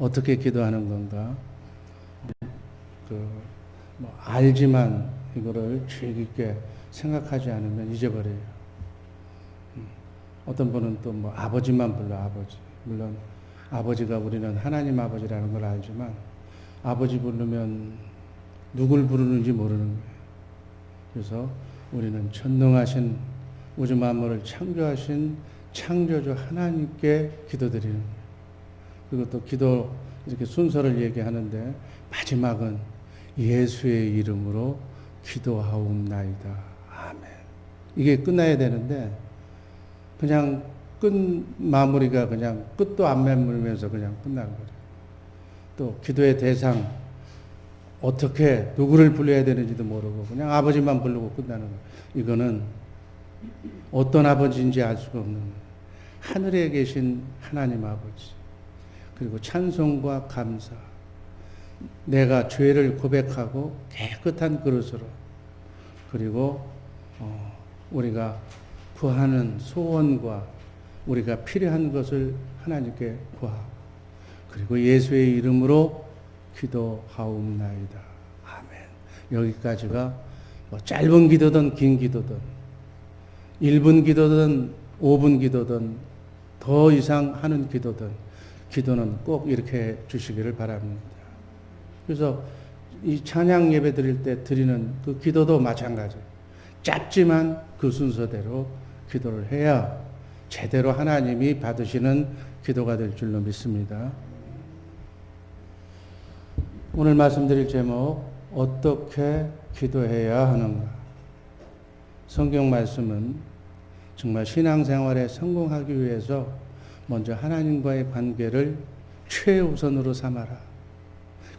어떻게 기도하는 건가? 알지만 이거를 주의 깊게 생각하지 않으면 잊어버려요. 어떤 분은 또 아버지만 불러, 아버지. 물론 아버지가 우리는 하나님 아버지라는 걸 알지만 아버지 부르면 누굴 부르는지 모르는 거예요. 그래서 우리는 전능하신 우주 만물을 창조하신 창조주 하나님께 기도드리는 거예요. 그리고 또 기도 이렇게 순서를 얘기하는데 마지막은 예수의 이름으로 기도하옵나이다. 아멘. 이게 끝나야 되는데 그냥 마무리가 그냥 끝도 안 맺으면서 그냥 끝나는 거죠. 또 기도의 대상 어떻게 누구를 불러야 되는지도 모르고 그냥 아버지만 부르고 끝나는 거예요. 이거는 어떤 아버지인지 알 수가 없는 거예요. 하늘에 계신 하나님 아버지, 그리고 찬송과 감사, 내가 죄를 고백하고 깨끗한 그릇으로, 그리고 우리가 구하는 소원과 우리가 필요한 것을 하나님께 구하고, 그리고 예수의 이름으로 기도하옵나이다. 아멘. 여기까지가 짧은 기도든 긴 기도든 1분 기도든 5분 기도든 더 이상 하는 기도든 기도는 꼭 이렇게 해 주시기를 바랍니다. 그래서 이 찬양 예배 드릴 때 드리는 그 기도도 마찬가지예요. 짧지만 그 순서대로 기도를 해야 제대로 하나님이 받으시는 기도가 될 줄로 믿습니다. 오늘 말씀드릴 제목, 어떻게 기도해야 하는가? 성경 말씀은 정말 신앙생활에 성공하기 위해서 먼저 하나님과의 관계를 최우선으로 삼아라.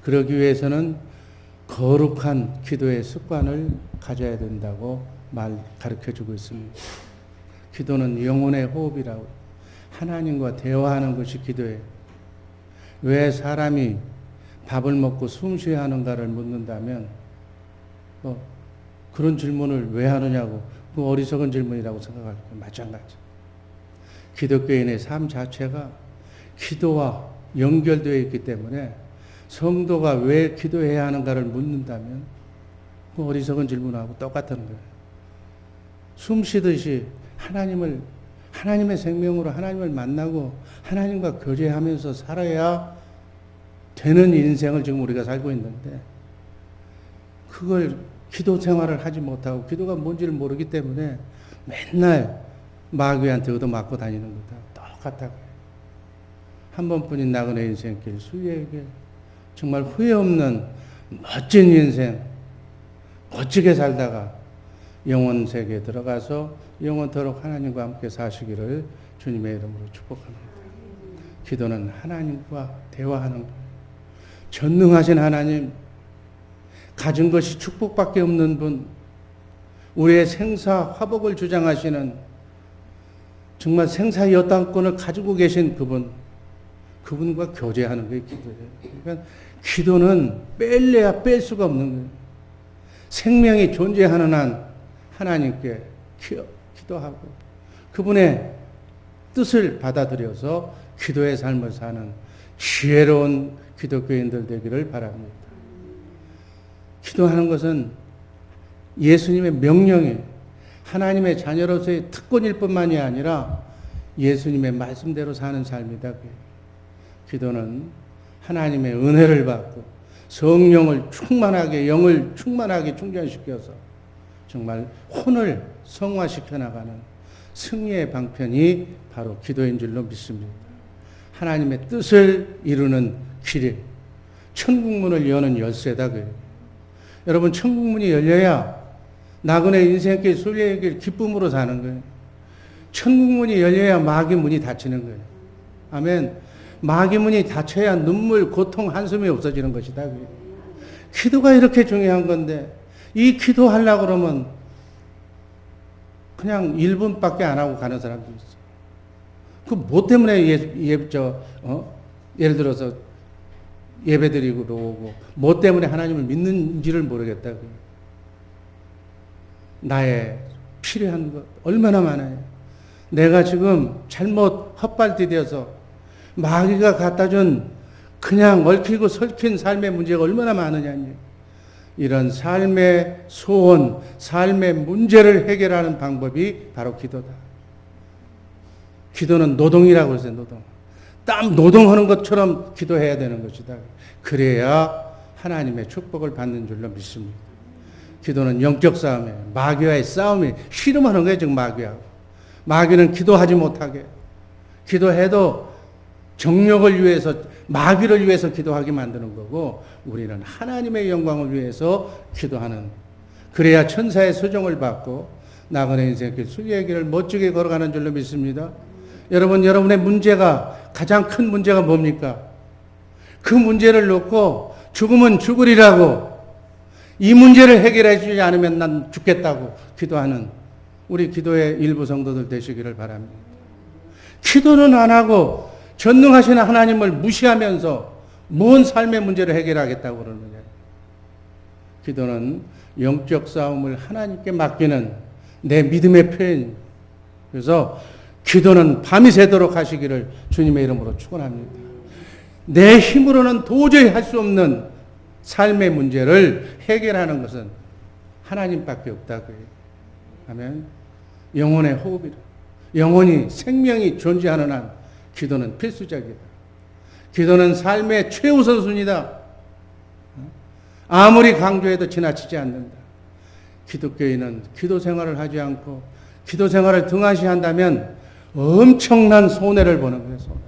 그러기 위해서는 거룩한 기도의 습관을 가져야 된다고 가르쳐주고 있습니다. 기도는 영혼의 호흡이라고, 하나님과 대화하는 것이 기도예요. 왜 사람이 밥을 먹고 숨 쉬어야 하는가를 묻는다면 그런 질문을 왜 하느냐고, 그 어리석은 질문이라고 생각할 거예요. 마찬가지. 기독교인의 삶 자체가 기도와 연결되어 있기 때문에 성도가 왜 기도해야 하는가를 묻는다면 그 어리석은 질문하고 똑같은 거예요. 숨 쉬듯이 하나님의 생명으로 하나님을 만나고 하나님과 교제하면서 살아야 되는 인생을 지금 우리가 살고 있는데, 그걸 기도 생활을 하지 못하고 기도가 뭔지를 모르기 때문에 맨날 마귀한테 얻어맞고 다니는 거다. 똑같다고요. 한 번뿐인 나그네 인생길, 수리의 길, 정말 후회 없는 멋진 인생, 멋지게 살다가 영원 세계에 들어가서 영원토록 하나님과 함께 사시기를 주님의 이름으로 축복합니다. 기도는 하나님과 대화하는 것. 전능하신 하나님, 가진 것이 축복밖에 없는 분, 우리의 생사 화복을 주장하시는 정말 생사 여당권을 가지고 계신 그분과 교제하는 게 기도예요. 그러니까 기도는 뺄래야 뺄 수가 없는 거예요. 생명이 존재하는 한 하나님께 기도하고 그분의 뜻을 받아들여서 기도의 삶을 사는 지혜로운 기독교인들 되기를 바랍니다. 기도하는 것은 예수님의 명령이 하나님의 자녀로서의 특권일 뿐만이 아니라 예수님의 말씀대로 사는 삶이다. 기도는 하나님의 은혜를 받고 성령을 충만하게, 영을 충만하게 충전시켜서 정말 혼을 성화시켜 나가는 승리의 방편이 바로 기도인 줄로 믿습니다. 하나님의 뜻을 이루는 길이 천국문을 여는 열쇠다. 여러분, 천국문이 열려야 나그네 인생길, 순례의 길, 기쁨으로 사는 거예요. 천국문이 열려야 마귀 문이 닫히는 거예요. 아멘. 마귀 문이 닫혀야 눈물, 고통, 한숨이 없어지는 것이다. 기도가 이렇게 중요한 건데, 이 기도하려고 그러면 그냥 1분밖에 안 하고 가는 사람도 있어. 뭐 때문에 예를 들어서 예배 드리고 오고, 뭐 때문에 하나님을 믿는지를 모르겠다. 나의 필요한 것 얼마나 많아요. 내가 지금 잘못 헛발디뎌서 마귀가 갖다 준 그냥 얽히고 설킨 삶의 문제가 얼마나 많으냐니. 이런 삶의 소원, 삶의 문제를 해결하는 방법이 바로 기도다. 기도는 노동이라고 했어요. 노동. 땀 노동하는 것처럼 기도해야 되는 것이다. 그래야 하나님의 축복을 받는 줄로 믿습니다. 기도는 영적 싸움이에요. 마귀와의 싸움이 씨름하는 거예요. 지금 마귀하고. 마귀는 기도하지 못하게. 기도해도 정욕을 위해서, 마귀를 위해서 기도하게 만드는 거고, 우리는 하나님의 영광을 위해서 기도하는, 그래야 천사의 수종을 받고 나그네 인생길 순리의 길을 멋지게 걸어가는 줄로 믿습니다. 여러분, 여러분의 문제가, 가장 큰 문제가 뭡니까? 그 문제를 놓고 죽으면 죽으리라고, 이 문제를 해결해 주지 않으면 난 죽겠다고 기도하는 우리 기도의 일부 성도들 되시기를 바랍니다. 기도는 안 하고 전능하신 하나님을 무시하면서 뭔 삶의 문제를 해결하겠다고 그러느냐. 기도는 영적 싸움을 하나님께 맡기는 내 믿음의 표현. 그래서 기도는 밤이 새도록 하시기를 주님의 이름으로 축원합니다. 내 힘으로는 도저히 할 수 없는 삶의 문제를 해결하는 것은 하나님밖에 없다고 해요. 아멘. 영혼의 호흡이라. 영혼이, 생명이 존재하는 한 기도는 필수적이다. 기도는 삶의 최우선순위다. 아무리 강조해도 지나치지 않는다. 기독교인은 기도 생활을 하지 않고 기도 생활을 등한시한다면 엄청난 손해를 보는 거예요. 손해.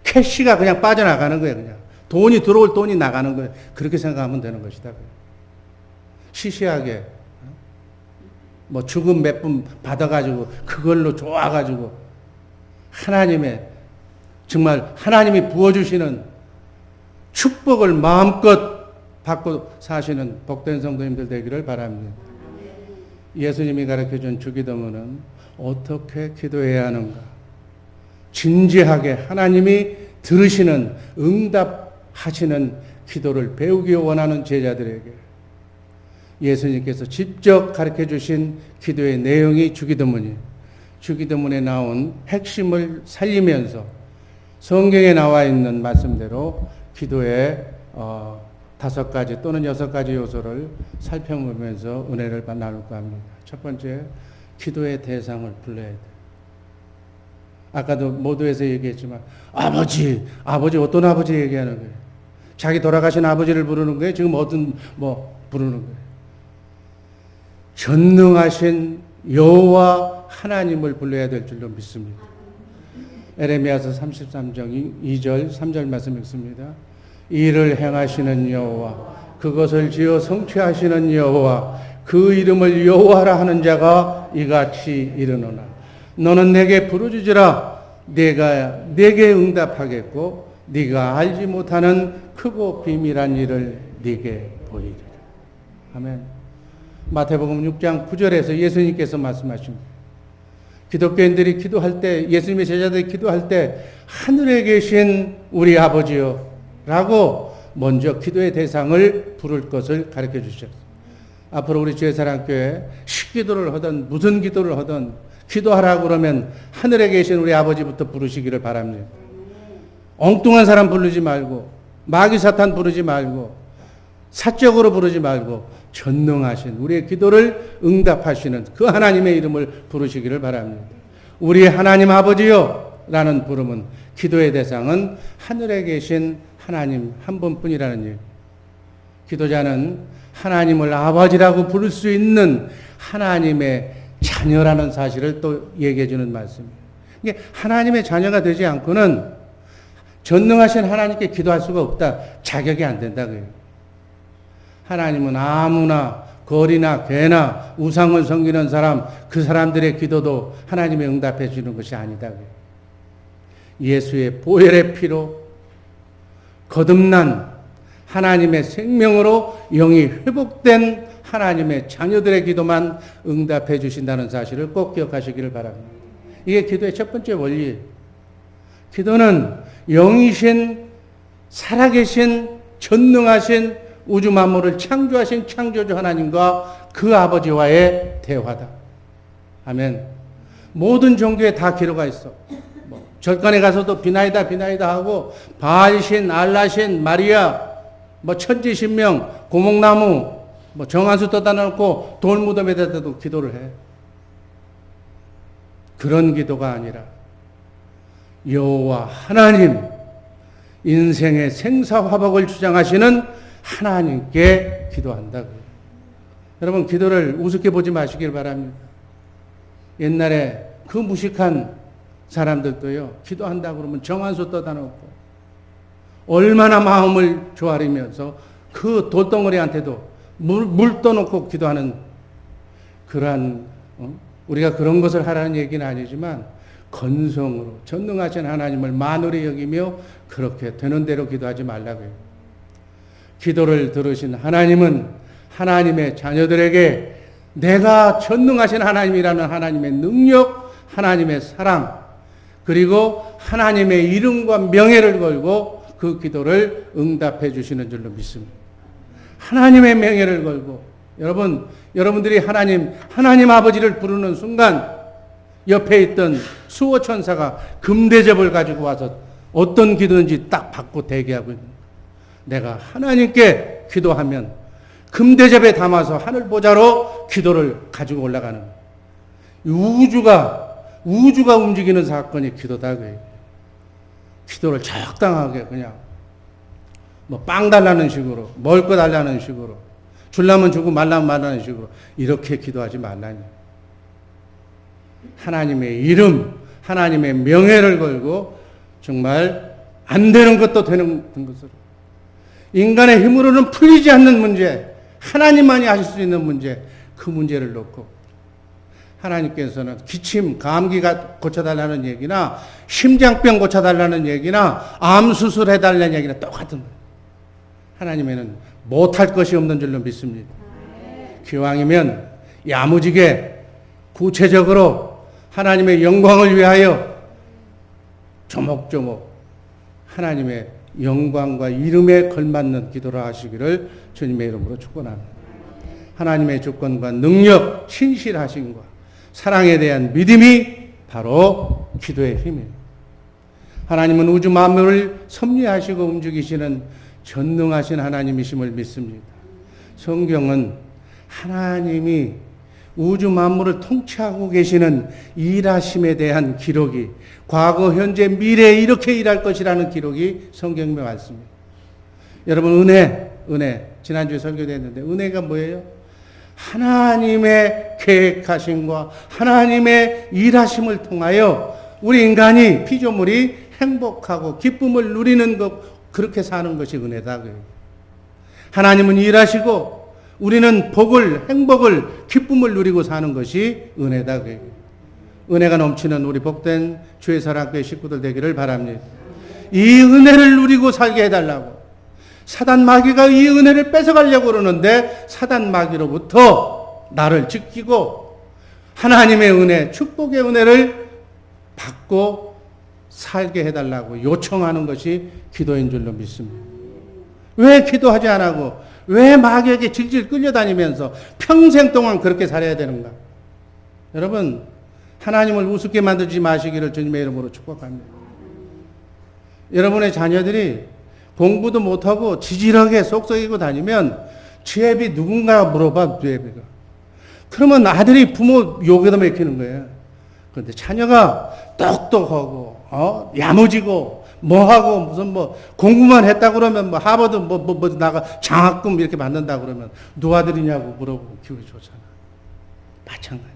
캐시가 그냥 빠져나가는 거예요. 그냥 돈이 들어올 돈이 나가는 거예요. 그렇게 생각하면 되는 것이다. 시시하게 뭐 죽음 몇 분 받아가지고 그걸로 좋아가지고 하나님의, 정말 하나님이 부어주시는 축복을 마음껏 받고 사시는 복된 성도님들 되기를 바랍니다. 예수님이 가르쳐준 주기도문은 어떻게 기도해야 하는가? 진지하게 하나님이 들으시는, 응답하시는 기도를 배우기 원하는 제자들에게 예수님께서 직접 가르쳐 주신 기도의 내용이 주기도문이에요. 주기도문에 나온 핵심을 살리면서 성경에 나와 있는 말씀대로 기도의 5가지 또는 6가지 요소를 살펴보면서 은혜를 나눌까 합니다. 첫 번째, 기도의 대상을 불러야 돼요. 아까도 모두에서 얘기했지만 아버지 어떤 아버지 얘기하는 거예요? 자기 돌아가신 아버지를 부르는 거예요? 지금 어떤 부르는 거예요? 전능하신 여호와 하나님을 불러야 될 줄로 믿습니다. 에레미야서 33장 2절 3절 말씀 읽습니다. 이를 행하시는 여호와, 그것을 지어 성취하시는 여호와, 그 이름을 여호와라 하는 자가 이같이 이르노라. 너는 내게 부르짖으라. 내가 내게 응답하겠고 네가 알지 못하는 크고 비밀한 일을 네게 보이리라. 아멘. 마태복음 6장 9절에서 예수님께서 말씀하십니다. 기독교인들이 기도할 때, 예수님의 제자들이 기도할 때 하늘에 계신 우리 아버지요 라고 먼저 기도의 대상을 부를 것을 가르쳐 주셨어요. 앞으로 우리 주의사랑교회 식기도를 하든 무슨 기도를 하든 기도하라고 그러면 하늘에 계신 우리 아버지부터 부르시기를 바랍니다. 엉뚱한 사람 부르지 말고, 마귀 사탄 부르지 말고, 사적으로 부르지 말고 전능하신 우리의 기도를 응답하시는 그 하나님의 이름을 부르시기를 바랍니다. 우리 하나님 아버지요 라는 부름은, 기도의 대상은 하늘에 계신 하나님 한 분뿐이라는 일. 기도자는 하나님을 아버지라고 부를 수 있는 하나님의 자녀라는 사실을 또 얘기해 주는 말씀이에요. 이게 하나님의 자녀가 되지 않고는 전능하신 하나님께 기도할 수가 없다. 자격이 안 된다고요. 하나님은 아무나 거리나 개나 우상을 섬기는 사람, 그 사람들의 기도도 하나님이 응답해 주는 것이 아니다고요. 예수의 보혈의 피로 거듭난 하나님의 생명으로 영이 회복된 하나님의 자녀들의 기도만 응답해 주신다는 사실을 꼭 기억하시기를 바랍니다. 이게 기도의 첫 번째 원리예요. 기도는 영이신, 살아계신, 전능하신 우주 만물을 창조하신 창조주 하나님과 그 아버지와의 대화다. 아멘. 모든 종교에 다 기도가 있어. 절간에 가서도 비나이다 비나이다 하고 바알신, 알라신, 마리아, 뭐 천지신명, 고목나무, 뭐 정한수 떠다 놓고 돌무덤에다도 기도를 해. 그런 기도가 아니라 여호와 하나님, 인생의 생사화복을 주장하시는 하나님께 기도한다고요. 여러분, 기도를 우습게 보지 마시길 바랍니다. 옛날에 그 무식한 사람들도요, 기도한다 그러면 정한수 떠다 놓고 얼마나 마음을 조아리면서 그 돌덩어리한테도 물 떠놓고 기도하는 그러한, 우리가 그런 것을 하라는 얘기는 아니지만 건성으로 전능하신 하나님을 만홀히 여기며 그렇게 되는 대로 기도하지 말라고요. 기도를 들으신 하나님은 하나님의 자녀들에게 내가 전능하신 하나님이라는 하나님의 능력, 하나님의 사랑, 그리고 하나님의 이름과 명예를 걸고 그 기도를 응답해 주시는 줄로 믿습니다. 하나님의 명예를 걸고, 여러분들이 하나님 아버지를 부르는 순간 옆에 있던 수호 천사가 금대접을 가지고 와서 어떤 기도인지 딱 받고 대기하고 있는 거예요. 내가 하나님께 기도하면 금대접에 담아서 하늘 보좌로 기도를 가지고 올라가는 거예요. 우주가 움직이는 사건이 기도다. 기도를 적당하게 그냥 뭐 빵 달라는 식으로, 먹을 거 달라는 식으로, 주려면 주고 말라면 말라는 식으로 이렇게 기도하지 말라니. 하나님의 이름, 하나님의 명예를 걸고 정말 안 되는 것도 되는 것으로, 인간의 힘으로는 풀리지 않는 문제, 하나님만이 하실 수 있는 문제, 그 문제를 놓고 하나님께서는 기침, 감기가 고쳐달라는 얘기나 심장병 고쳐달라는 얘기나 암 수술해달라는 얘기나 똑같은 거예요. 하나님에는 못할 것이 없는 줄로 믿습니다. 기왕이면 야무지게 구체적으로 하나님의 영광을 위하여 조목조목 하나님의 영광과 이름에 걸맞는 기도를 하시기를 주님의 이름으로 축원합니다. 하나님의 주권과 능력, 신실하심과 사랑에 대한 믿음이 바로 기도의 힘이에요. 하나님은 우주 만물을 섭리하시고 움직이시는 전능하신 하나님이심을 믿습니다. 성경은 하나님이 우주 만물을 통치하고 계시는 일하심에 대한 기록이, 과거, 현재, 미래에 이렇게 일할 것이라는 기록이 성경에 많습니다. 여러분, 은혜, 지난주에 설교됐는데 은혜가 뭐예요? 하나님의 계획하심과 하나님의 일하심을 통하여 우리 인간이, 피조물이 행복하고 기쁨을 누리는 것, 그렇게 사는 것이 은혜다. 하나님은 일하시고 우리는 복을, 행복을, 기쁨을 누리고 사는 것이 은혜다. 은혜가 넘치는 우리 복된 주의 사랑교회 식구들 되기를 바랍니다. 이 은혜를 누리고 살게 해달라고. 사단 마귀가 이 은혜를 뺏어가려고 그러는데 사단 마귀로부터 나를 지키고 하나님의 은혜, 축복의 은혜를 받고 살게 해달라고 요청하는 것이 기도인 줄로 믿습니다. 왜 기도하지 않고 왜 마귀에게 질질 끌려다니면서 평생 동안 그렇게 살아야 되는가? 여러분, 하나님을 우습게 만들지 마시기를 주님의 이름으로 축복합니다. 여러분의 자녀들이 공부도 못하고 지질하게 쏙쏙이고 다니면 죄비 누군가 물어봐, 죄비가. 그러면 아들이 부모 욕에다 맡기는 거예요. 그런데 자녀가 똑똑하고, 야무지고, 뭐하고, 무슨 공부만 했다 그러면 하버드 나가 장학금 이렇게 받는다 그러면 누구 아들이냐고 물어보고 기분이 좋잖아. 마찬가지.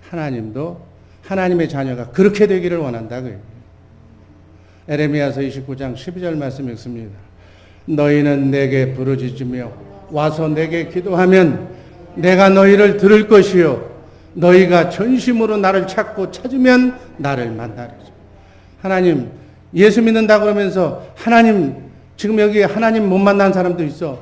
하나님도 하나님의 자녀가 그렇게 되기를 원한다고요. 에레미야서 29장 12절 말씀 읽습니다. 너희는 내게 부르짖으며 와서 내게 기도하면 내가 너희를 들을 것이요 너희가 전심으로 나를 찾고 찾으면 나를 만나리라. 하나님, 예수 믿는다 그러면서 하나님, 지금 여기 하나님 못 만난 사람도 있어.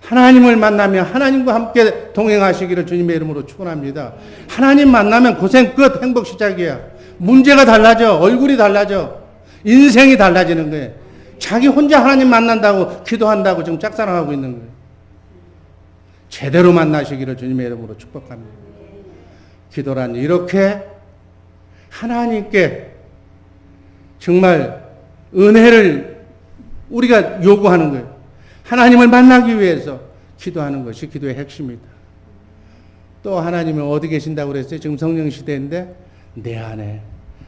하나님을 만나면 하나님과 함께 동행하시기를 주님의 이름으로 축원합니다. 하나님 만나면 고생 끝, 행복 시작이야. 문제가 달라져, 얼굴이 달라져, 인생이 달라지는 거예요. 자기 혼자 하나님 만난다고 기도한다고 지금 짝사랑하고 있는 거예요. 제대로 만나시기를 주님의 이름으로 축복합니다. 기도란 이렇게 하나님께 정말 은혜를 우리가 요구하는 거예요. 하나님을 만나기 위해서 기도하는 것이 기도의 핵심이다. 또 하나님은 어디 계신다고 그랬어요? 지금 성령 시대인데 내 안에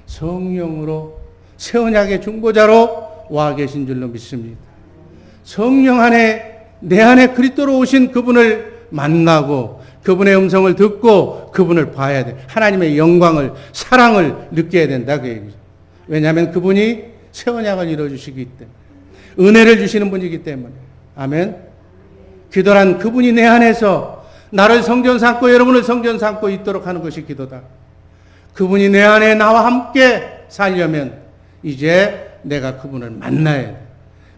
성령으로 새 언약의 중보자로 와 계신 줄로 믿습니다. 성령 안에 내 안에 그리스도로 오신 그분을 만나고 그분의 음성을 듣고 그분을 봐야 돼. 하나님의 영광을 사랑을 느껴야 된다 그 얘기죠. 왜냐하면 그분이 새 언약을 이루어주시기 때문에 은혜를 주시는 분이기 때문에. 아멘. 기도란 그분이 내 안에서 나를 성전 삼고 여러분을 성전 삼고 있도록 하는 것이 기도다. 그분이 내 안에 나와 함께 살려면 이제 내가 그분을 만나야 돼.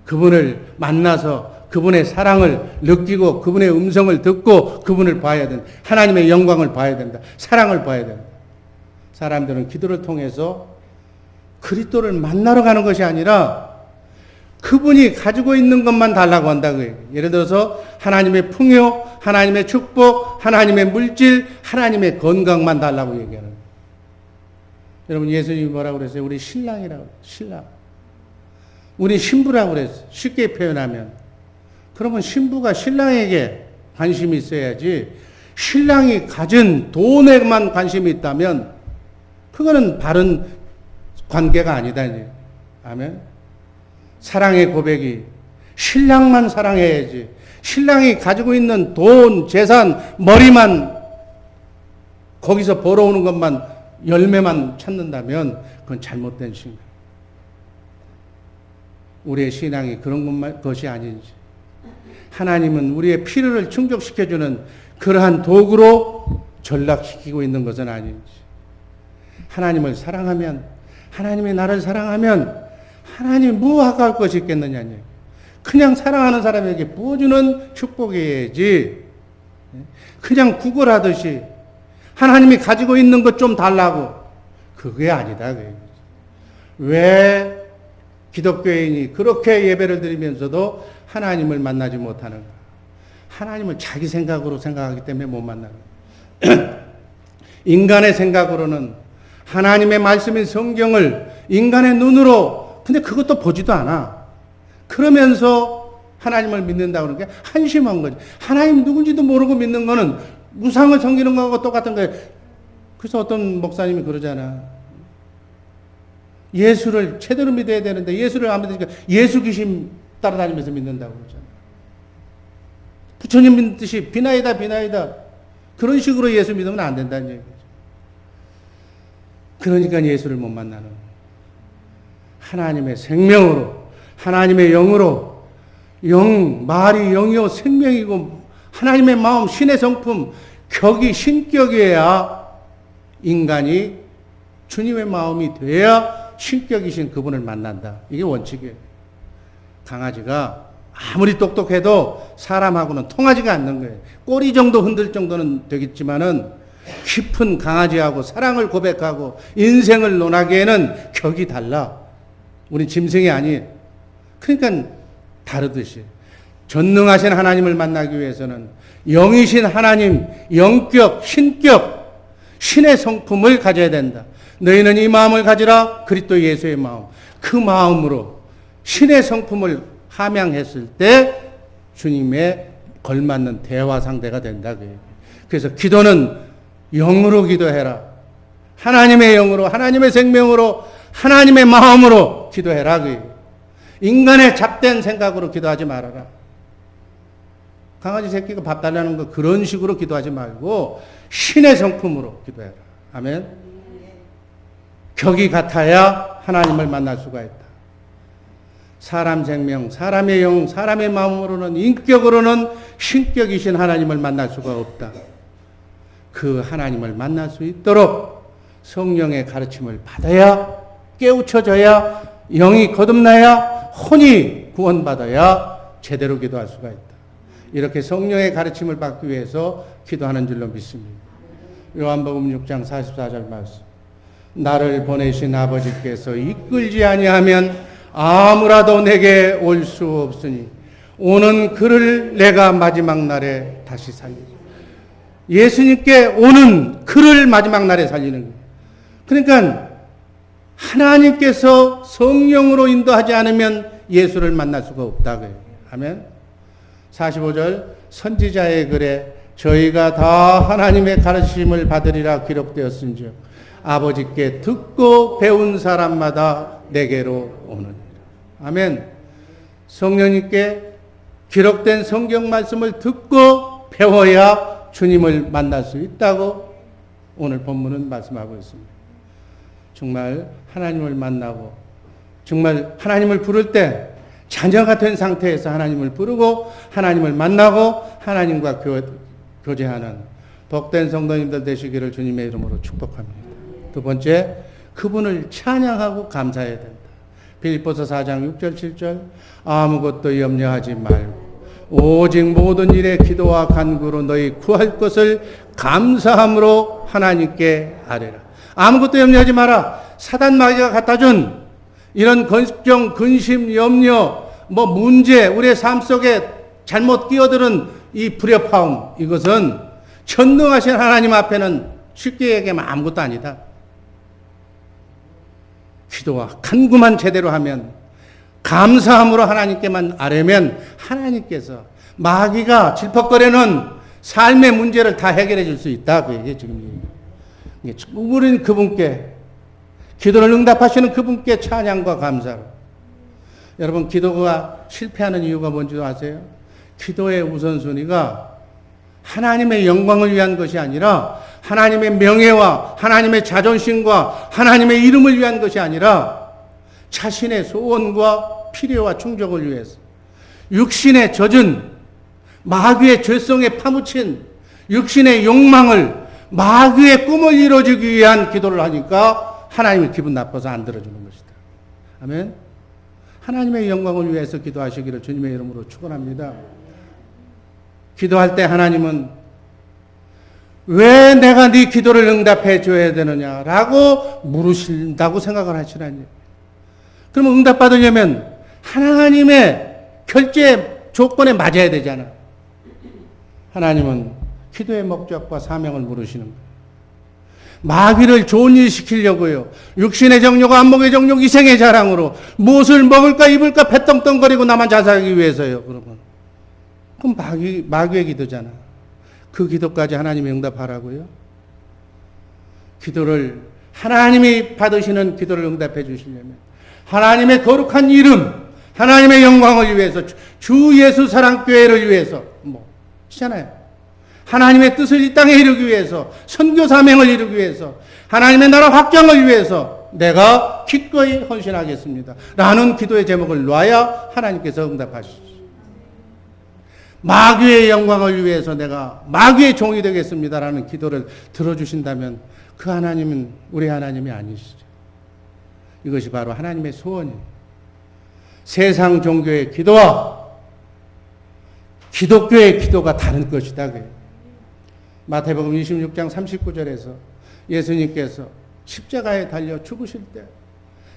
그분을 만나서 그분의 사랑을 느끼고 그분의 음성을 듣고 그분을 봐야 된다. 하나님의 영광을 봐야 된다. 사랑을 봐야 된다. 사람들은 기도를 통해서 그리스도를 만나러 가는 것이 아니라 그분이 가지고 있는 것만 달라고 한다고 해요. 예를 들어서 하나님의 풍요, 하나님의 축복, 하나님의 물질, 하나님의 건강만 달라고 얘기하는 거예요. 여러분 예수님이 뭐라고 그랬어요? 우리 신랑이라고 그랬어요. 신랑. 우리 신부라고 그랬어요. 쉽게 표현하면. 그러면 신부가 신랑에게 관심이 있어야지 신랑이 가진 돈에만 관심이 있다면 그거는 바른 관계가 아니다. 아멘. 사랑의 고백이 신랑만 사랑해야지 신랑이 가지고 있는 돈, 재산, 머리만 거기서 벌어오는 것만 열매만 찾는다면 그건 잘못된 신앙. 우리의 신앙이 그런 것이 아닌지 하나님은 우리의 필요를 충족시켜주는 그러한 도구로 전락시키고 있는 것은 아닌지 하나님을 사랑하면 하나님이 나를 사랑하면 하나님이 뭐 아까울 것이 있겠느냐. 그냥 사랑하는 사람에게 부어주는 축복이어야지 그냥 구걸하듯이 하나님이 가지고 있는 것 좀 달라고 그게 아니다. 왜 기독교인이 그렇게 예배를 드리면서도 하나님을 만나지 못하는가? 하나님을 자기 생각으로 생각하기 때문에 못 만나는 거예요. 인간의 생각으로는 하나님의 말씀인 성경을 인간의 눈으로 근데 그것도 보지도 않아. 그러면서 하나님을 믿는다고 하는 게 한심한 거지. 하나님 누군지도 모르고 믿는 거는 우상을 섬기는 거하고 똑같은 거예요. 그래서 어떤 목사님이 그러잖아. 예수를 제대로 믿어야 되는데 예수를 안 믿으니까 예수 귀신 따라다니면서 믿는다고 그러잖아. 부처님 믿듯이 비나이다 비나이다 그런 식으로 예수 믿으면 안 된다는 얘기죠. 그러니까 예수를 못 만나는 거예요. 하나님의 생명으로 하나님의 영으로 말이 영이요 생명이고 하나님의 마음 신의 성품 격이 신격이어야 인간이 주님의 마음이 돼야 신격이신 그분을 만난다. 이게 원칙이에요. 강아지가 아무리 똑똑해도 사람하고는 통하지가 않는 거예요. 꼬리 정도 흔들 정도는 되겠지만은 깊은 강아지하고 사랑을 고백하고 인생을 논하기에는 격이 달라. 우린 짐승이 아니에요. 그러니까 다르듯이 전능하신 하나님을 만나기 위해서는 영이신 하나님, 영격, 신격, 신의 성품을 가져야 된다. 너희는 이 마음을 가지라. 그리스도 예수의 마음. 그 마음으로 신의 성품을 함양했을 때 주님의 걸맞는 대화 상대가 된다. 그래서 기도는 영으로 기도해라. 하나님의 영으로, 하나님의 생명으로, 하나님의 마음으로 기도해라. 인간의 잡된 생각으로 기도하지 말아라. 강아지 새끼가 밥 달라는 거 그런 식으로 기도하지 말고 신의 성품으로 기도해라. 아멘. 격이 같아야 하나님을 만날 수가 있다. 사람 생명, 사람의 영, 사람의 마음으로는 인격으로는 신격이신 하나님을 만날 수가 없다. 그 하나님을 만날 수 있도록 성령의 가르침을 받아야 깨우쳐져야 영이 거듭나야 혼이 구원받아야 제대로 기도할 수가 있다. 이렇게 성령의 가르침을 받기 위해서 기도하는 줄로 믿습니다. 요한복음 6장 44절 말씀. 나를 보내신 아버지께서 이끌지 아니하면 아무라도 내게 올 수 없으니 오는 그를 내가 마지막 날에 다시 살리리. 예수님께 오는 그를 마지막 날에 살리는 거예요. 그러니까 하나님께서 성령으로 인도하지 않으면 예수를 만날 수가 없다고요. 아멘. 45절 선지자의 글에 저희가 다 하나님의 가르침을 받으리라 기록되었은즉 아버지께 듣고 배운 사람마다 내게로 오느니라. 아멘. 성령님께 기록된 성경 말씀을 듣고 배워야 주님을 만날 수 있다고 오늘 본문은 말씀하고 있습니다. 정말 하나님을 만나고 정말 하나님을 부를 때 자녀가 된 상태에서 하나님을 부르고 하나님을 만나고 하나님과 교제하는 복된 성도님들 되시기를 주님의 이름으로 축복합니다. 두 번째, 그분을 찬양하고 감사해야 된다. 빌립보서 4장 6절 7절 아무것도 염려하지 말고 오직 모든 일에 기도와 간구로 너희 구할 것을 감사함으로 하나님께 아뢰라. 아무것도 염려하지 마라. 사단 마귀가 갖다 준 이런 걱정, 근심, 염려, 문제, 우리의 삶 속에 잘못 끼어드는 이 불협화음, 이것은 전능하신 하나님 앞에는 쉽게 얘기하면 아무것도 아니다. 기도와 간구만 제대로 하면, 감사함으로 하나님께만 아뢰면 하나님께서 마귀가 질퍽거리는 삶의 문제를 다 해결해 줄 수 있다. 그 얘기예요, 지금. 우리는 그분께, 기도를 응답하시는 그분께 찬양과 감사로. 여러분, 기도가 실패하는 이유가 뭔지 아세요? 기도의 우선순위가 하나님의 영광을 위한 것이 아니라 하나님의 명예와 하나님의 자존심과 하나님의 이름을 위한 것이 아니라 자신의 소원과 필요와 충족을 위해서 육신에 젖은 마귀의 죄성에 파묻힌 육신의 욕망을 마귀의 꿈을 이루어주기 위한 기도를 하니까 하나님이 기분 나빠서 안 들어주는 것이다. 아멘. 하나님의 영광을 위해서 기도하시기를 주님의 이름으로 축원합니다. 기도할 때 하나님은 왜 내가 네 기도를 응답해 줘야 되느냐라고 물으신다고 생각을 하시라니. 그러면 응답받으려면 하나님의 결제 조건에 맞아야 되잖아. 하나님은 기도의 목적과 사명을 물으시는 거예요. 마귀를 좋은 일 시키려고요. 육신의 정욕, 안목의 정욕, 이생의 자랑으로 무엇을 먹을까 입을까 배떵떵거리고 나만 잘 살기 위해서요. 그러면 그럼 마귀의 기도잖아. 그 기도까지 하나님이 응답하라고요? 기도를 하나님이 받으시는 기도를 응답해 주시려면 하나님의 거룩한 이름, 하나님의 영광을 위해서, 주 예수 사랑교회를 위해서, 그렇잖아요. 하나님의 뜻을 이 땅에 이루기 위해서, 선교 사명을 이루기 위해서, 하나님의 나라 확장을 위해서 내가 기꺼이 헌신하겠습니다. 라는 기도의 제목을 놔야 하나님께서 응답하시죠. 마귀의 영광을 위해서 내가 마귀의 종이 되겠습니다. 라는 기도를 들어주신다면 그 하나님은 우리 하나님이 아니시죠. 이것이 바로 하나님의 소원이에요. 세상 종교의 기도와 기독교의 기도가 다른 것이다. 마태복음 26장 39절에서 예수님께서 십자가에 달려 죽으실 때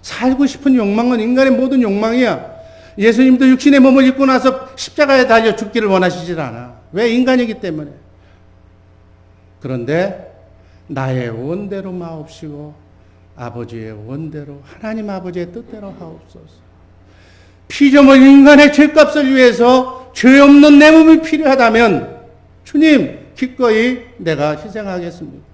살고 싶은 욕망은 인간의 모든 욕망이야. 예수님도 육신의 몸을 입고 나서 십자가에 달려 죽기를 원하시질 않아. 왜? 인간이기 때문에. 그런데 나의 원대로 마옵시고 아버지의 원대로, 하나님 아버지의 뜻대로 하옵소서. 피조물 인간의 죄값을 위해서 죄 없는 내 몸이 필요하다면 주님 기꺼이 내가 희생하겠습니다.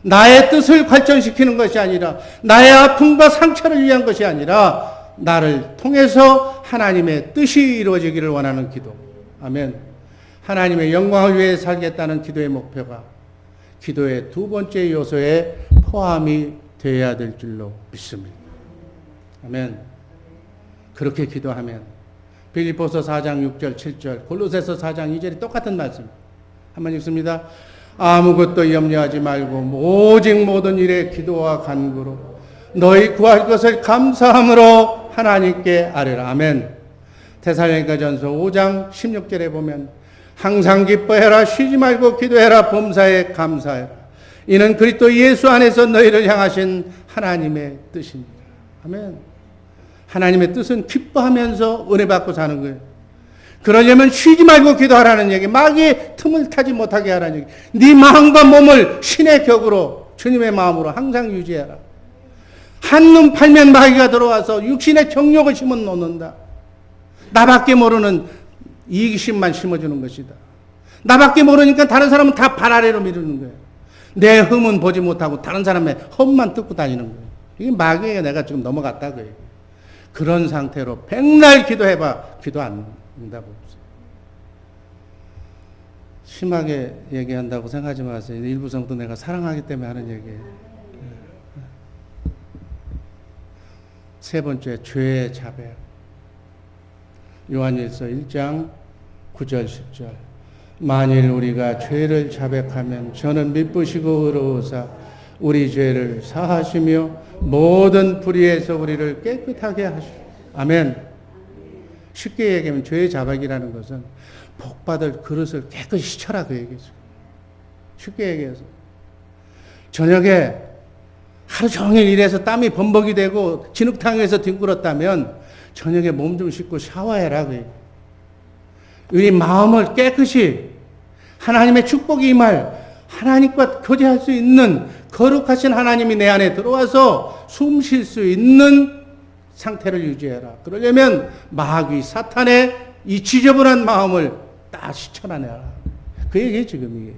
나의 뜻을 발전시키는 것이 아니라, 나의 아픔과 상처를 위한 것이 아니라 나를 통해서 하나님의 뜻이 이루어지기를 원하는 기도. 아멘. 하나님의 영광을 위해 살겠다는 기도의 목표가 기도의 두 번째 요소에 포함이 되어야 될 줄로 믿습니다. 아멘. 그렇게 기도하면 빌립보서 4장 6절 7절, 골로새서 4장 2절이 똑같은 말씀. 한번 읽습니다. 아무것도 염려하지 말고 오직 모든 일에 기도와 간구로 너희 구할 것을 감사함으로 하나님께 아뢰라. 아멘. 데살로니가전서 5장 16절에 보면 항상 기뻐해라, 쉬지 말고 기도해라, 범사에 감사해라. 이는 그리스도 예수 안에서 너희를 향하신 하나님의 뜻입니다. 아멘. 하나님의 뜻은 기뻐하면서 은혜 받고 사는 거예요. 그러려면 쉬지 말고 기도하라는 얘기, 마귀의 틈을 타지 못하게 하라는 얘기. 네 마음과 몸을 신의 격으로, 주님의 마음으로 항상 유지해라. 한눈 팔면 마귀가 들어와서 육신의 정욕을 심어 놓는다. 나밖에 모르는 이기심만 심어주는 것이다. 나밖에 모르니까 다른 사람은 다 발 아래로 미루는 거예요. 내 흠은 보지 못하고 다른 사람의 험만 뜯고 다니는 거예요. 이게 마귀에게 내가 지금 넘어갔다고요. 그런 상태로 백날 기도해봐. 기도 안 응답 없어요. 심하게 얘기한다고 생각하지 마세요. 일부 성도 내가 사랑하기 때문에 하는 얘기예요. 세 번째, 죄의 자백. 요한일서 1장 9절 10절. 만일 우리가 죄를 자백하면 저는 미쁘시고 의로우사 우리 죄를 사하시며 모든 불의에서 우리를 깨끗하게 하시오. 아멘. 쉽게 얘기하면 죄의 자백이라는 것은 복받을 그릇을 깨끗이 씻어라 그 얘기죠. 쉽게 얘기해서 저녁에 하루 종일 일해서 땀이 범벅이 되고 진흙탕에서 뒹굴었다면 저녁에 몸 좀 씻고 샤워해라 그 얘기. 우리 마음을 깨끗이 하나님의 축복이 임할 하나님과 교제할 수 있는 거룩하신 하나님이 내 안에 들어와서 숨 쉴 수 있는 상태를 유지해라. 그러려면 마귀 사탄의 이 지저분한 마음을 다 씻어내라. 그 얘기예요 지금 이게.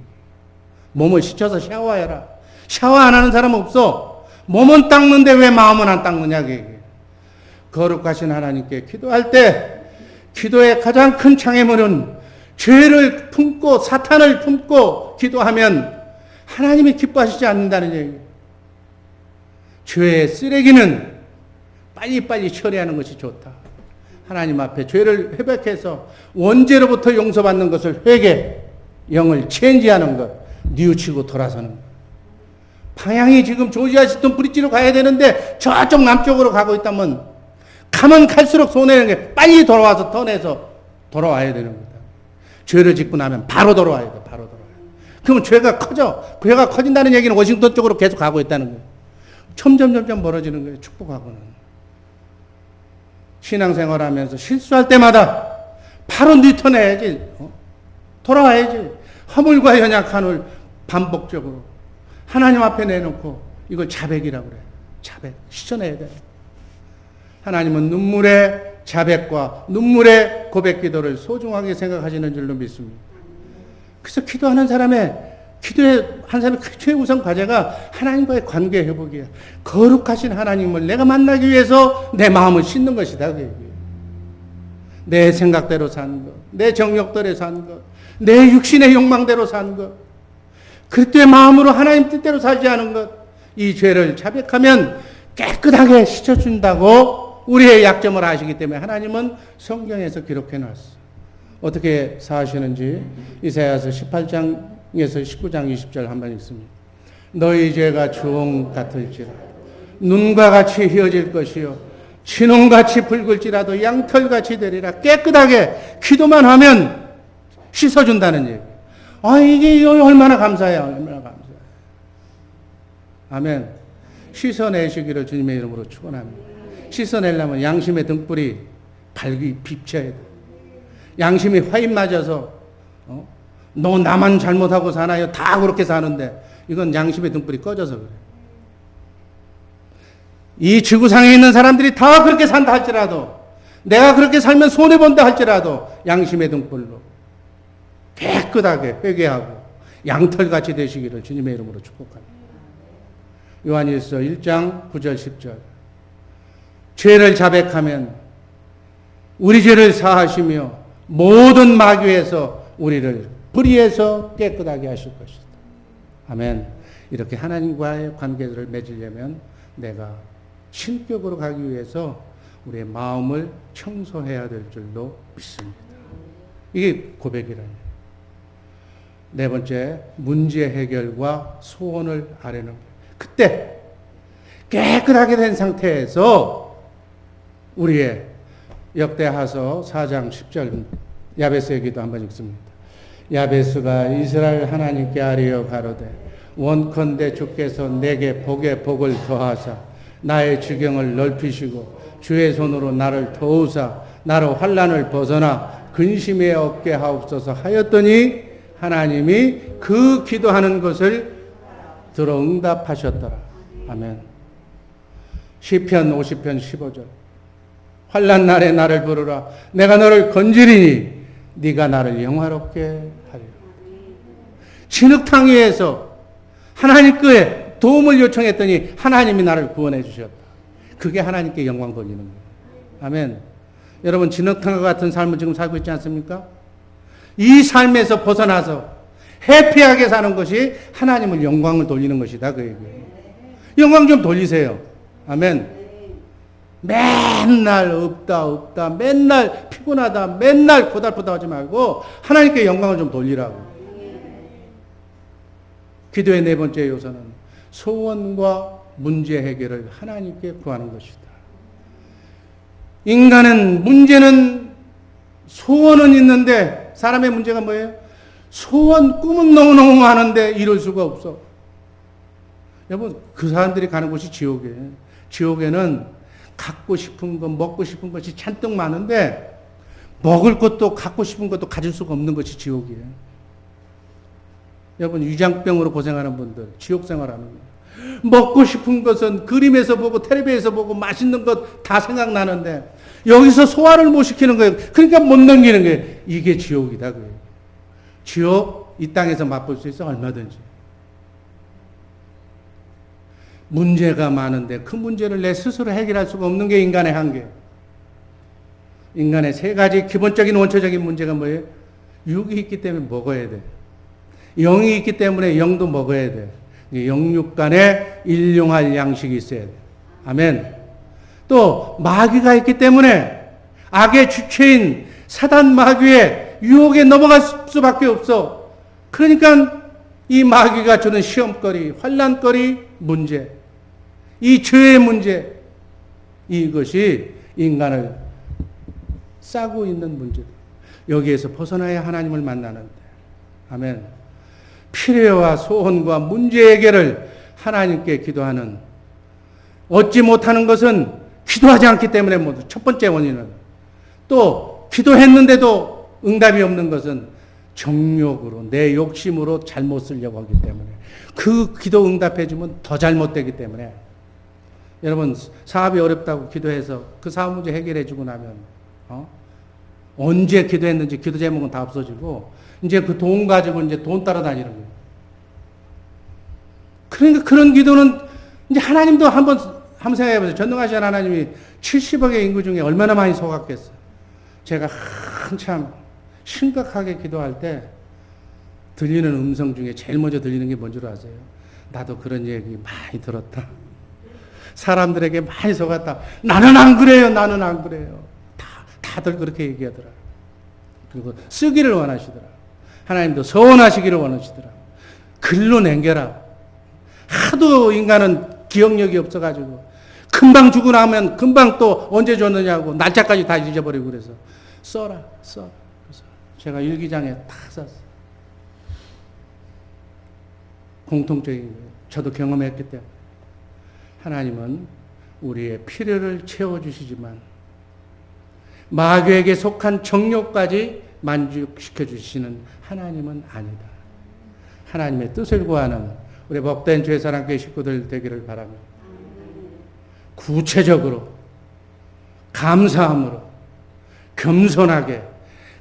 몸을 씻어서 샤워해라. 샤워 안 하는 사람 없어. 몸은 닦는데 왜 마음은 안 닦느냐 그 얘기예요. 거룩하신 하나님께 기도할 때 기도의 가장 큰 장애물은 죄를 품고 사탄을 품고 기도하면 하나님이 기뻐하시지 않는다는 얘기예요. 죄의 쓰레기는 빨리빨리 처리하는 것이 좋다. 하나님 앞에 죄를 회백해서 원죄로부터 용서받는 것을 회개, 영을 체인지하는 것, 뉘우치고 돌아서는 것. 방향이 지금 조지아시튼 브릿지로 가야 되는데 저쪽 남쪽으로 가고 있다면 가면 갈수록 손해는 게 빨리 돌아와서 턴해서 돌아와야 되는 거다. 죄를 짓고 나면 바로 돌아와야 돼. 바로 돌아와야 돼. 그러면 죄가 커져. 죄가 커진다는 얘기는 워싱턴 쪽으로 계속 가고 있다는 거예요. 점점 멀어지는 거예요. 축복하고는. 신앙생활하면서 실수할 때마다 바로 뒤터내야지. 돌아와야지. 허물과 연약한을 반복적으로 하나님 앞에 내놓고 이걸 자백이라고 그래요. 자백. 씻어내야 돼. 하나님은 눈물의 자백과 눈물의 고백 기도를 소중하게 생각하시는 줄로 믿습니다. 그래서 기도하는 사람의 최우선 과제가 하나님과의 관계 회복이에요. 거룩하신 하나님을 내가 만나기 위해서 내 마음을 씻는 것이다. 내 생각대로 사는 것, 내 정욕대로 사는 것, 내 육신의 욕망대로 사는 것, 그리스도의 마음으로 하나님 뜻대로 살지 않은 것, 이 죄를 자백하면 깨끗하게 씻어준다고 우리의 약점을 아시기 때문에 하나님은 성경에서 기록해 놨어. 어떻게 사하시는지 이사야서 18장에서 19장 20절 한번 읽습니다. 너희 죄가 주홍 같을지라 눈과 같이 휘어질 것이요 진홍같이 붉을지라도 양털같이 되리라. 깨끗하게 기도만 하면 씻어준다는 얘기. 이게 얼마나 감사해요. 얼마나 감사해요. 아멘. 씻어내시기를 주님의 이름으로 축원합니다. 씻어내려면 양심의 등불이 밝이 비춰야 돼. 양심이 화인 맞아서 너 나만 잘못하고 사나요? 다 그렇게 사는데 이건 양심의 등불이 꺼져서 그래. 이 지구상에 있는 사람들이 다 그렇게 산다 할지라도 내가 그렇게 살면 손해본다 할지라도 양심의 등불로 깨끗하게 회개하고 양털같이 되시기를 주님의 이름으로 축복합니다. 요한일서 1장 9절 10절. 죄를 자백하면 우리 죄를 사하시며 모든 마귀에서 우리를 불의에서 깨끗하게 하실 것이다. 아멘. 이렇게 하나님과의 관계를 맺으려면 내가 신격으로 가기 위해서 우리의 마음을 청소해야 될 줄로 믿습니다. 이게 고백이라는. 네 번째, 문제 해결과 소원을 아뢰는 거예요. 그때 깨끗하게 된 상태에서 우리의 역대하서 4장 10절 야베스의 기도 한번 읽습니다. 야베스가 이스라엘 하나님께 아뢰어 가로되 원컨대 주께서 내게 복에 복을 더하사 나의 지경을 넓히시고 주의 손으로 나를 도우사 나로 환난을 벗어나 근심에 없게 하옵소서 하였더니 하나님이 그 기도하는 것을 들어 응답하셨더라. 아멘. 시편 50편 15절. 환난 날에 나를 부르라. 내가 너를 건지리니 네가 나를 영화롭게 하리라. 진흙탕 위에서 하나님께 도움을 요청했더니 하나님이 나를 구원해 주셨다. 그게 하나님께 영광 돌리는 거예요. 아멘. 여러분 진흙탕과 같은 삶을 지금 살고 있지 않습니까? 이 삶에서 벗어나서 해피하게 사는 것이 하나님을 영광을 돌리는 것이다. 그 얘기예요. 영광 좀 돌리세요. 아멘. 맨날 없다 맨날 피곤하다 맨날 고달프다 하지 말고 하나님께 영광을 좀 돌리라고. 기도의 네 번째 요소는 소원과 문제 해결을 하나님께 구하는 것이다. 인간은 문제는 소원은 있는데 사람의 문제가 뭐예요? 소원 꿈은 너무너무 많은데 이룰 수가 없어. 여러분 그 사람들이 가는 곳이 지옥이에요. 지옥에는 갖고 싶은 것, 먹고 싶은 것이 잔뜩 많은데 먹을 것도 갖고 싶은 것도 가질 수가 없는 것이 지옥이에요. 여러분 위장병으로 고생하는 분들 지옥 생활하는 거예요. 먹고 싶은 것은 그림에서 보고 텔레비에서 보고 맛있는 것 다 생각나는데 여기서 소화를 못 시키는 거예요. 그러니까 못 넘기는 거예요. 이게 지옥이다. 그래요. 지옥 이 땅에서 맛볼 수 있어 얼마든지. 문제가 많은데 그 문제를 내 스스로 해결할 수가 없는 게 인간의 한계. 인간의 세 가지 기본적인 원초적인 문제가 뭐예요? 육이 있기 때문에 먹어야 돼. 영이 있기 때문에 영도 먹어야 돼. 영육 간에 일용할 양식이 있어야 돼. 아멘. 또 마귀가 있기 때문에 악의 주체인 사단 마귀의 유혹에 넘어갈 수밖에 없어. 그러니까 이 마귀가 주는 시험거리, 환난거리, 문제, 이 죄의 문제, 이것이 인간을 싸고 있는 문제다. 여기에서 벗어나야 하나님을 만나는데. 아멘. 필요와 소원과 문제 해결을 하나님께 기도하는, 얻지 못하는 것은 기도하지 않기 때문에 모두 첫 번째 원인은, 또 기도했는데도 응답이 없는 것은 정욕으로, 내 욕심으로 잘못 쓰려고 하기 때문에, 그 기도 응답해주면 더 잘못되기 때문에. 여러분 사업이 어렵다고 기도해서 그 사업 문제 해결해주고 나면 언제 기도했는지 기도 제목은 다 없어지고 이제 그 돈 가지고 이제 돈 따라다니는 거예요. 그러니까 그런 기도는 이제 하나님도 한번 생각해보세요. 전능하신 하나님이 70억의 인구 중에 얼마나 많이 속았겠어. 제가 한참 심각하게 기도할 때 들리는 음성 중에 제일 먼저 들리는 게 뭔 줄 아세요? 나도 그런 얘기 많이 들었다. 사람들에게 많이 속았다. 나는 안 그래요. 나는 안 그래요. 다들 그렇게 얘기하더라. 그리고 쓰기를 원하시더라. 하나님도 서원하시기를 원하시더라. 글로 남겨라. 하도 인간은 기억력이 없어가지고 금방 죽고 나면 금방 또 언제 줬느냐고 날짜까지 다 잊어버리고 그래서 써라. 그래서 제가 일기장에 다 썼어요. 공통적인 거예요. 저도 경험했기 때문에. 하나님은 우리의 필요를 채워주시지만 마귀에게 속한 정욕까지 만족시켜 주시는 하나님은 아니다. 하나님의 뜻을 구하는 우리 복된 죄사랑교회 식구들 되기를 바랍니다. 구체적으로 감사함으로 겸손하게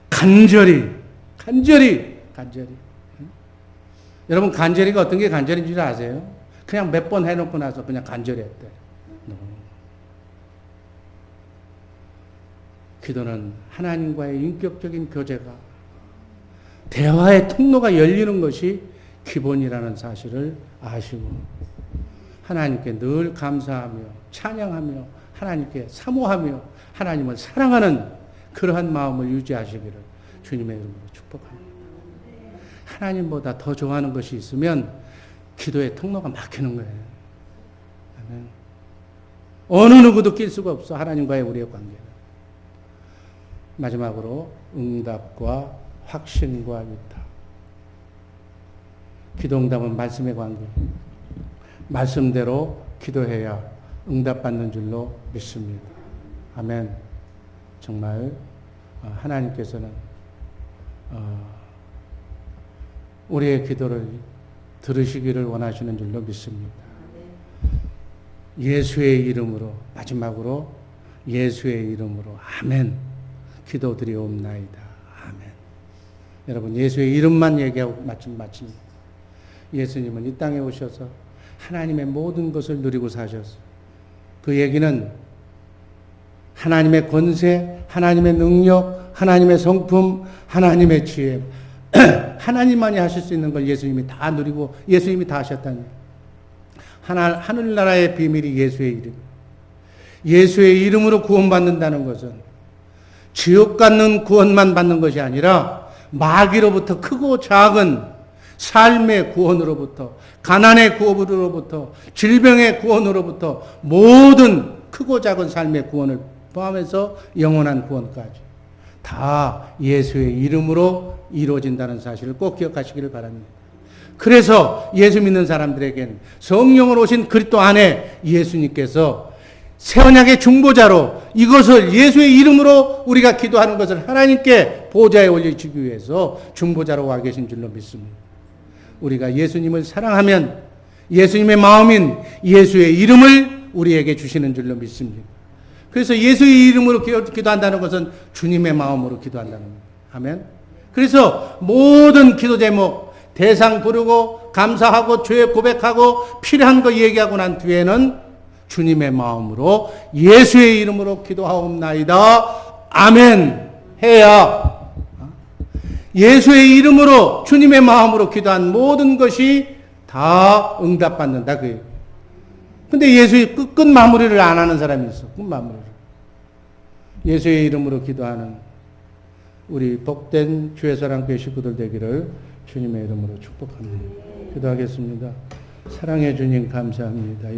간절히 여러분 간절히가 어떤 게 간절인지 아세요? 그냥 몇 번 해놓고 나서 그냥 간절히 했대. 기도는 하나님과의 인격적인 교제가, 대화의 통로가 열리는 것이 기본이라는 사실을 아시고 하나님께 늘 감사하며 찬양하며 하나님께 사모하며 하나님을 사랑하는 그러한 마음을 유지하시기를 주님의 이름으로 축복합니다. 하나님보다 더 좋아하는 것이 있으면 기도의 통로가 막히는 거예요. 아멘. 어느 누구도 낄 수가 없어. 하나님과의 우리의 관계는. 마지막으로 응답과 확신과 위탁. 기도 응답은 말씀의 관계. 말씀대로 기도해야 응답받는 줄로 믿습니다. 아멘. 정말 하나님께서는 우리의 기도를 들으시기를 원하시는 줄로 믿습니다. 예수의 이름으로, 마지막으로 예수의 이름으로 아멘 기도드리옵나이다. 아멘. 여러분, 예수의 이름만 얘기하고 마칩니다. 예수님은 이 땅에 오셔서 하나님의 모든 것을 누리고 사셨어요. 그 얘기는 하나님의 권세, 하나님의 능력, 하나님의 성품, 하나님의 지혜, 하나님만이 하실 수 있는 걸 예수님이 다 누리고 예수님이 다 하셨다는 거예요. 하늘나라의 비밀이 예수의 이름. 예수의 이름으로 구원받는다는 것은 지옥 가는 구원만 받는 것이 아니라 마귀로부터 크고 작은 삶의 구원으로부터, 가난의 구원으로부터, 질병의 구원으로부터 모든 크고 작은 삶의 구원을 포함해서 영원한 구원까지 다 예수의 이름으로 이루어진다는 사실을 꼭 기억하시기를 바랍니다. 그래서 예수 믿는 사람들에게는 성령으로 오신 그리스도 안에 예수님께서 새 언약의 중보자로 이것을 예수의 이름으로 우리가 기도하는 것을 하나님께 보좌에 올려주기 위해서 중보자로 와 계신 줄로 믿습니다. 우리가 예수님을 사랑하면 예수님의 마음인 예수의 이름을 우리에게 주시는 줄로 믿습니다. 그래서 예수의 이름으로 기도한다는 것은 주님의 마음으로 기도한다는 거예요. 아멘. 그래서 모든 기도 제목 대상 부르고 감사하고 죄 고백하고 필요한 거 얘기하고 난 뒤에는 주님의 마음으로 예수의 이름으로 기도하옵나이다. 아멘 해야 예수의 이름으로 주님의 마음으로 기도한 모든 것이 다 응답받는다. 근데 예수의 끝 마무리를 안 하는 사람이 있어. 끝 마무리를. 예수의 이름으로 기도하는 우리 복된 주의 사랑 교회 식구들 되기를 주님의 이름으로 축복합니다. 기도하겠습니다. 사랑해 주님 감사합니다.